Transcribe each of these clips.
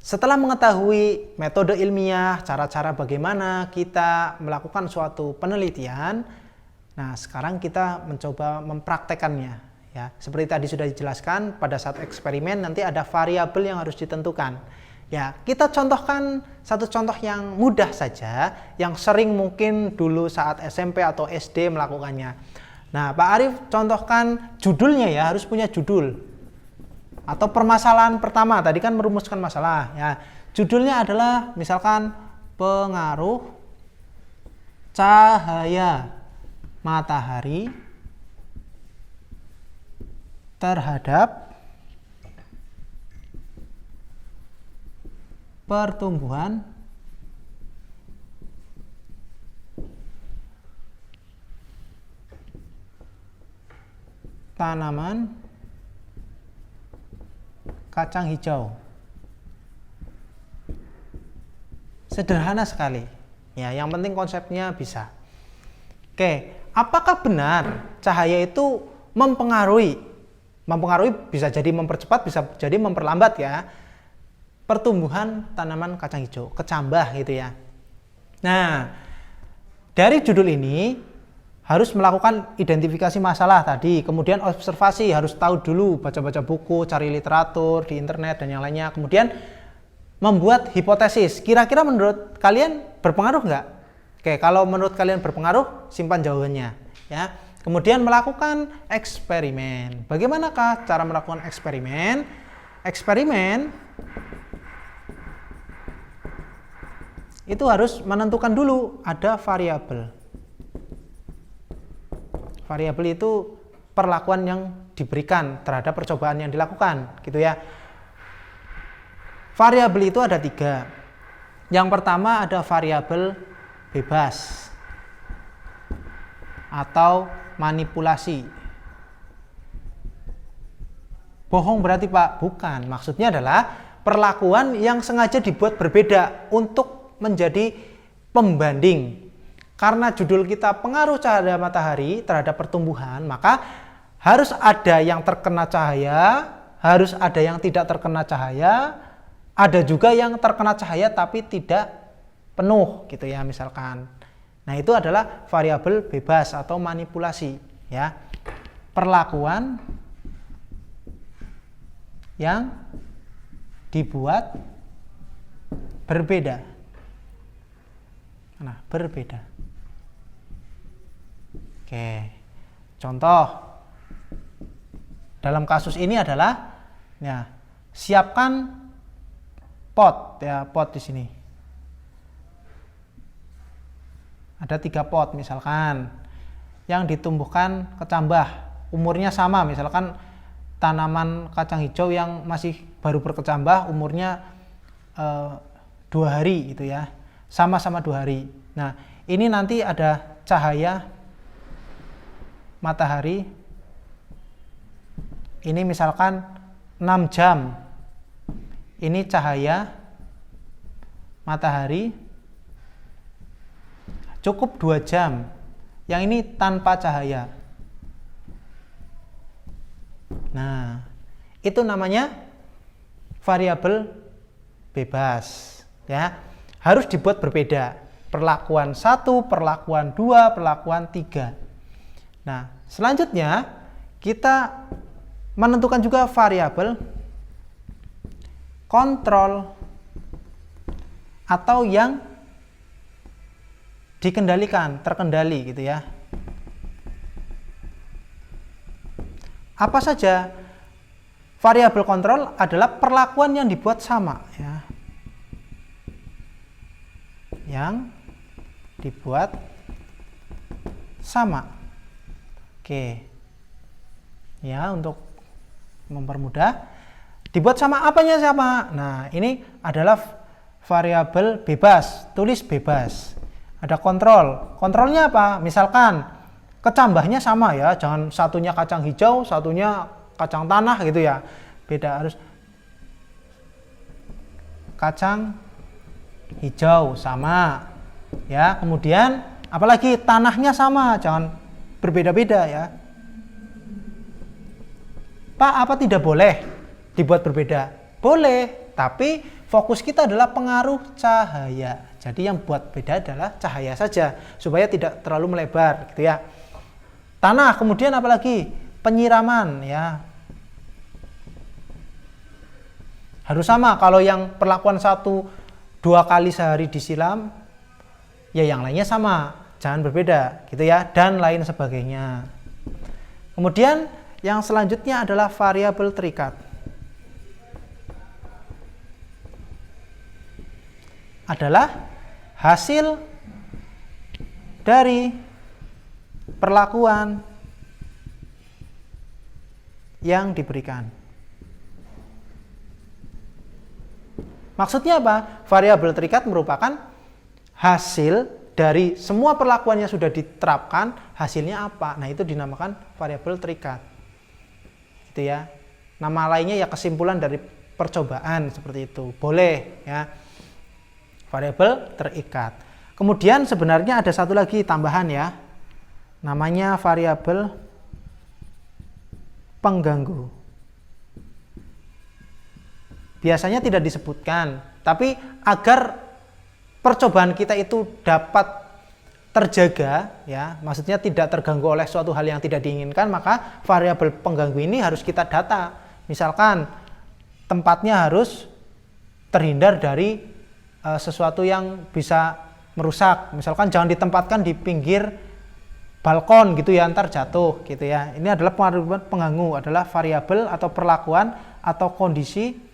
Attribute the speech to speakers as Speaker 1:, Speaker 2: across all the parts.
Speaker 1: Setelah mengetahui metode ilmiah, cara-cara bagaimana kita melakukan suatu penelitian, nah sekarang kita mencoba mempraktekannya. Ya, seperti tadi sudah dijelaskan, pada saat eksperimen nanti ada variabel yang harus ditentukan. Ya, kita contohkan satu contoh yang mudah saja, yang sering mungkin dulu saat SMP atau SD melakukannya. Nah, Pak Arief contohkan judulnya ya, harus punya judul. Atau permasalahan pertama, tadi kan merumuskan masalah. Ya, judulnya adalah misalkan pengaruh cahaya matahari terhadap pertumbuhan tanaman kacang hijau. Sederhana sekali. Ya, yang penting konsepnya bisa. Oke, apakah benar cahaya itu mempengaruhi? Mempengaruhi bisa jadi mempercepat, bisa jadi memperlambat ya. Pertumbuhan tanaman kacang hijau, kecambah gitu ya. Nah, dari judul ini harus melakukan identifikasi masalah tadi, kemudian observasi, harus tahu dulu, baca-baca buku, cari literatur di internet dan yang lainnya, kemudian membuat hipotesis. Kira-kira menurut kalian berpengaruh nggak? Oke, kalau menurut kalian berpengaruh, simpan jawabannya ya. Kemudian melakukan eksperimen. Bagaimanakah cara melakukan eksperimen? Eksperimen itu harus menentukan dulu ada variabel. Variabel itu perlakuan yang diberikan terhadap percobaan yang dilakukan, gitu ya. Variabel itu ada 3. Yang pertama ada variabel bebas atau manipulasi. Bohong berarti Pak? Bukan. Maksudnya adalah perlakuan yang sengaja dibuat berbeda untuk menjadi pembanding. Karena judul kita pengaruh cahaya matahari terhadap pertumbuhan, maka harus ada yang terkena cahaya, harus ada yang tidak terkena cahaya, ada juga yang terkena cahaya tapi tidak penuh gitu ya misalkan. Nah, itu adalah variabel bebas atau manipulasi ya. Perlakuan yang dibuat berbeda. Nah, berbeda. Oke. Contoh dalam kasus ini adalah ya, siapkan pot ya, pot di sini. Ada 3 pot misalkan yang ditumbuhkan kecambah, umurnya sama, misalkan tanaman kacang hijau yang masih baru berkecambah umurnya 2 hari gitu ya, sama-sama 2 hari. Nah, ini nanti ada cahaya matahari, ini misalkan 6 jam, ini cahaya matahari cukup 2 jam, yang ini tanpa cahaya. Nah, itu namanya variabel bebas ya. Harus dibuat berbeda. Perlakuan 1, perlakuan 2, perlakuan 3. Nah, selanjutnya kita menentukan juga variabel kontrol atau yang dikendalikan, terkendali gitu ya. Apa saja? Variabel kontrol adalah perlakuan yang dibuat sama ya. Yang dibuat sama. Oke. Ya, untuk mempermudah, dibuat sama apanya sama? Nah, ini adalah variabel bebas, tulis bebas. Ada kontrol. Kontrolnya apa? Misalkan kecambahnya sama ya, jangan satunya kacang hijau, satunya kacang tanah gitu ya. Beda, harus kacang hijau sama. Ya, kemudian apalagi tanahnya sama, jangan berbeda-beda ya. Pak, apa tidak boleh dibuat berbeda? Boleh, tapi fokus kita adalah pengaruh cahaya. Jadi yang buat beda adalah cahaya saja, supaya tidak terlalu melebar gitu ya. Tanah, kemudian apalagi? Penyiraman ya. Harus sama, kalau yang perlakuan 1-2 kali sehari disiram, ya yang lainnya sama, jangan berbeda gitu ya, dan lain sebagainya. Kemudian yang selanjutnya adalah variabel terikat. Adalah hasil dari perlakuan yang diberikan. Maksudnya apa? Variabel terikat merupakan hasil dari semua perlakuan yang sudah diterapkan, hasilnya apa? Nah, itu dinamakan variabel terikat. Gitu ya. Nama lainnya ya kesimpulan dari percobaan, seperti itu. Boleh ya. Variabel terikat. Kemudian sebenarnya ada satu lagi tambahan ya. Namanya variabel pengganggu. Biasanya tidak disebutkan, tapi agar percobaan kita itu dapat terjaga ya, maksudnya tidak terganggu oleh suatu hal yang tidak diinginkan, maka variabel pengganggu ini harus kita data. Misalkan tempatnya harus terhindar dari sesuatu yang bisa merusak. Misalkan jangan ditempatkan di pinggir balkon gitu ya, ntar jatuh gitu ya. Ini adalah pengganggu, adalah variabel atau perlakuan atau kondisi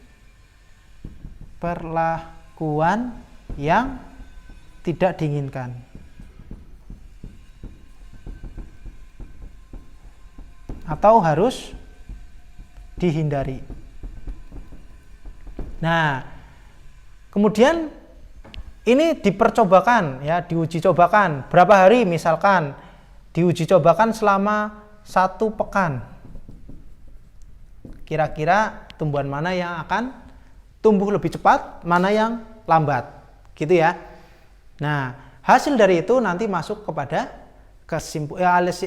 Speaker 1: perlakuan yang tidak diinginkan. Atau harus dihindari. Nah, kemudian ini dipercobakan ya, diuji cobakan. Berapa hari misalkan diuji cobakan selama 1 pekan. Kira-kira tumbuhan mana yang akan tumbuh lebih cepat, mana yang lambat, gitu ya. Nah, hasil dari itu nanti masuk kepada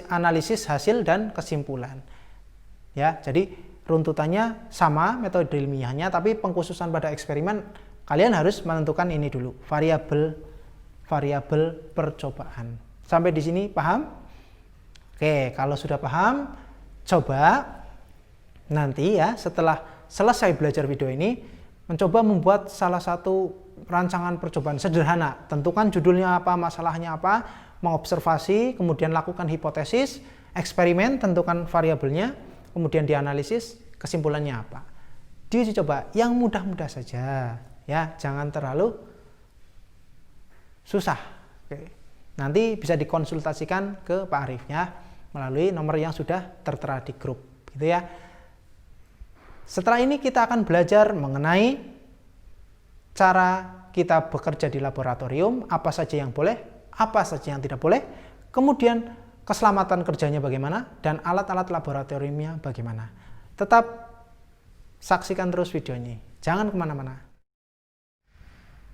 Speaker 1: analisis hasil dan kesimpulan. Ya, jadi runtutannya sama metode ilmiahnya, tapi pengkhususan pada eksperimen kalian harus menentukan ini dulu, variabel percobaan. Sampai di sini paham? Oke, kalau sudah paham, coba nanti ya setelah selesai belajar video ini mencoba membuat salah satu rancangan percobaan sederhana. Tentukan judulnya apa, masalahnya apa, mengobservasi, kemudian lakukan hipotesis, eksperimen, tentukan variabelnya, kemudian dianalisis, kesimpulannya apa. Diuji coba yang mudah-mudah saja, ya, jangan terlalu susah. Oke. Nanti bisa dikonsultasikan ke Pak Arif ya, melalui nomor yang sudah tertera di grup, gitu ya. Setelah ini kita akan belajar mengenai cara kita bekerja di laboratorium, apa saja yang boleh, apa saja yang tidak boleh, kemudian keselamatan kerjanya bagaimana, dan alat-alat laboratoriumnya bagaimana. Tetap saksikan terus video ini, jangan kemana-mana.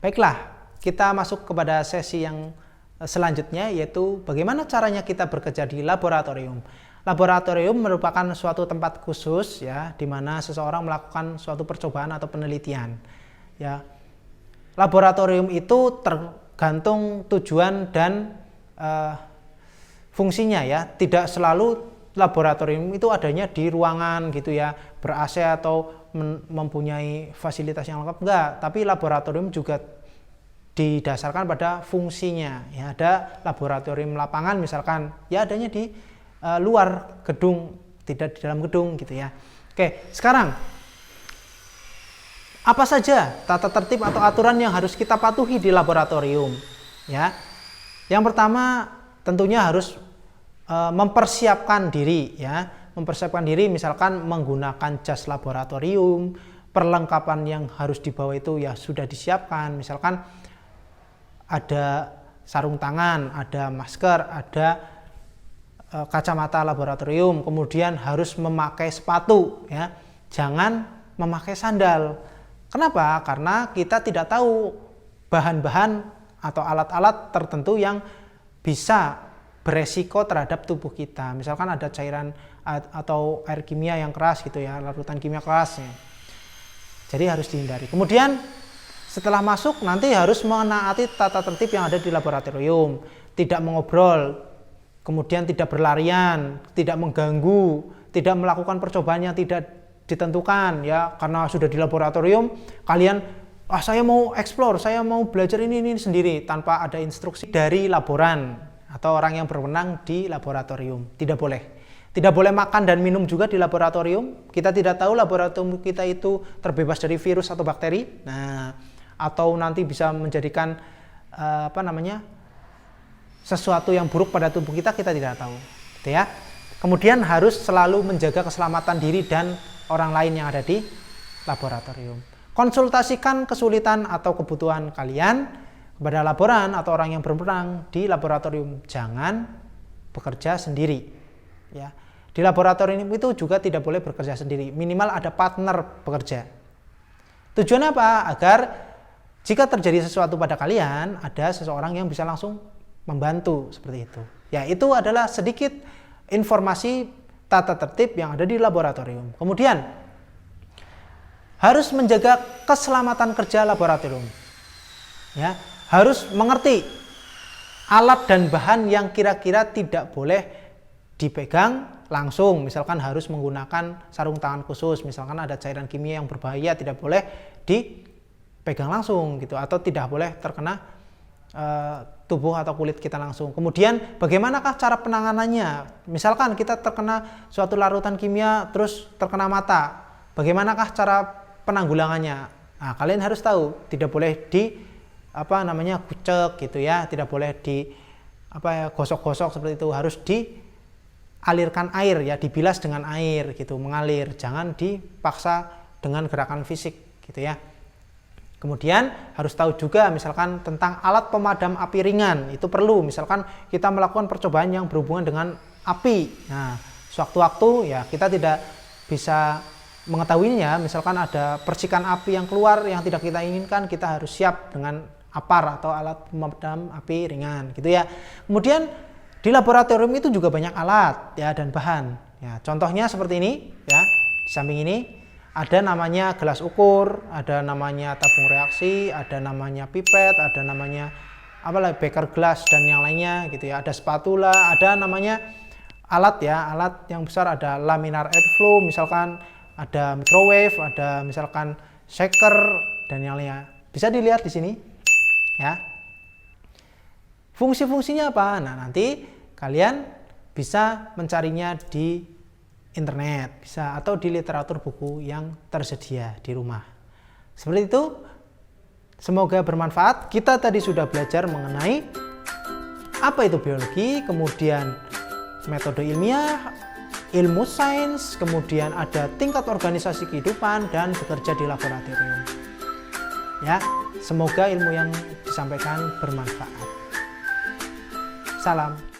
Speaker 1: Baiklah, kita masuk kepada sesi yang selanjutnya, yaitu bagaimana caranya kita bekerja di laboratorium. Laboratorium merupakan suatu tempat khusus ya, di mana seseorang melakukan suatu percobaan atau penelitian. Ya, laboratorium itu tergantung tujuan dan fungsinya ya. Tidak selalu laboratorium itu adanya di ruangan gitu ya, ber-AC atau mempunyai fasilitas yang lengkap, enggak. Tapi laboratorium juga didasarkan pada fungsinya. Ya, ada laboratorium lapangan misalkan, ya adanya di luar gedung, tidak di dalam gedung gitu ya. Oke, sekarang apa saja tata tertib atau aturan yang harus kita patuhi di laboratorium ya. Yang pertama tentunya harus mempersiapkan diri ya. Mempersiapkan diri misalkan menggunakan jas laboratorium, perlengkapan yang harus dibawa itu ya sudah disiapkan, misalkan ada sarung tangan, ada masker, ada kacamata laboratorium, kemudian harus memakai sepatu ya, jangan memakai sandal. Kenapa? Karena kita tidak tahu bahan-bahan atau alat-alat tertentu yang bisa beresiko terhadap tubuh kita. Misalkan ada cairan atau air kimia yang keras gitu ya, larutan kimia keras ya. Jadi harus dihindari. Kemudian setelah masuk nanti harus menaati tata tertib yang ada di laboratorium, tidak mengobrol, kemudian tidak berlarian, tidak mengganggu, tidak melakukan percobaan yang tidak ditentukan ya, karena sudah di laboratorium kalian saya mau explore, saya mau belajar ini sendiri tanpa ada instruksi dari laboran atau orang yang berwenang di laboratorium. Tidak boleh. Tidak boleh makan dan minum juga di laboratorium. Kita tidak tahu laboratorium kita itu terbebas dari virus atau bakteri. Nah, atau nanti bisa menjadikan sesuatu yang buruk pada tubuh kita tidak tahu. Gitu ya. Kemudian harus selalu menjaga keselamatan diri dan orang lain yang ada di laboratorium. Konsultasikan kesulitan atau kebutuhan kalian kepada laboran atau orang yang berwenang di laboratorium. Jangan bekerja sendiri. Ya. Di laboratorium itu juga tidak boleh bekerja sendiri, minimal ada partner bekerja. Tujuannya apa? Agar jika terjadi sesuatu pada kalian, ada seseorang yang bisa langsung membantu, seperti itu. Ya, itu adalah sedikit informasi tata tertib yang ada di laboratorium. Kemudian, harus menjaga keselamatan kerja laboratorium. Ya, harus mengerti alat dan bahan yang kira-kira tidak boleh dipegang langsung, misalkan harus menggunakan sarung tangan khusus, misalkan ada cairan kimia yang berbahaya tidak boleh dipegang langsung gitu, atau tidak boleh terkena tubuh atau kulit kita langsung. Kemudian bagaimanakah cara penanganannya? Misalkan kita terkena suatu larutan kimia terus terkena mata, bagaimanakah cara penanggulangannya? Nah, kalian harus tahu, tidak boleh kucek gitu ya, tidak boleh gosok-gosok seperti itu, harus dialirkan air ya, dibilas dengan air gitu, mengalir, jangan dipaksa dengan gerakan fisik gitu ya. Kemudian harus tahu juga misalkan tentang alat pemadam api ringan, itu perlu misalkan kita melakukan percobaan yang berhubungan dengan api. Nah, sewaktu-waktu ya kita tidak bisa mengetahuinya, misalkan ada percikan api yang keluar yang tidak kita inginkan, kita harus siap dengan APAR atau alat pemadam api ringan gitu ya. Kemudian di laboratorium itu juga banyak alat ya dan bahan. Ya, contohnya seperti ini ya. Di samping ini ada namanya gelas ukur, ada namanya tabung reaksi, ada namanya pipet, ada namanya beaker glass dan yang lainnya gitu ya. Ada spatula, ada namanya alat ya, alat yang besar, ada laminar airflow, misalkan ada microwave, ada misalkan shaker dan yang lainnya. Bisa dilihat di sini ya. Fungsi-fungsinya apa? Nah, nanti kalian bisa mencarinya di internet, bisa, atau di literatur buku yang tersedia di rumah. Seperti itu. Semoga bermanfaat. Kita tadi sudah belajar mengenai apa itu biologi, kemudian metode ilmiah, ilmu sains, kemudian ada tingkat organisasi kehidupan dan bekerja di laboratorium. Ya, semoga ilmu yang disampaikan bermanfaat. Salam.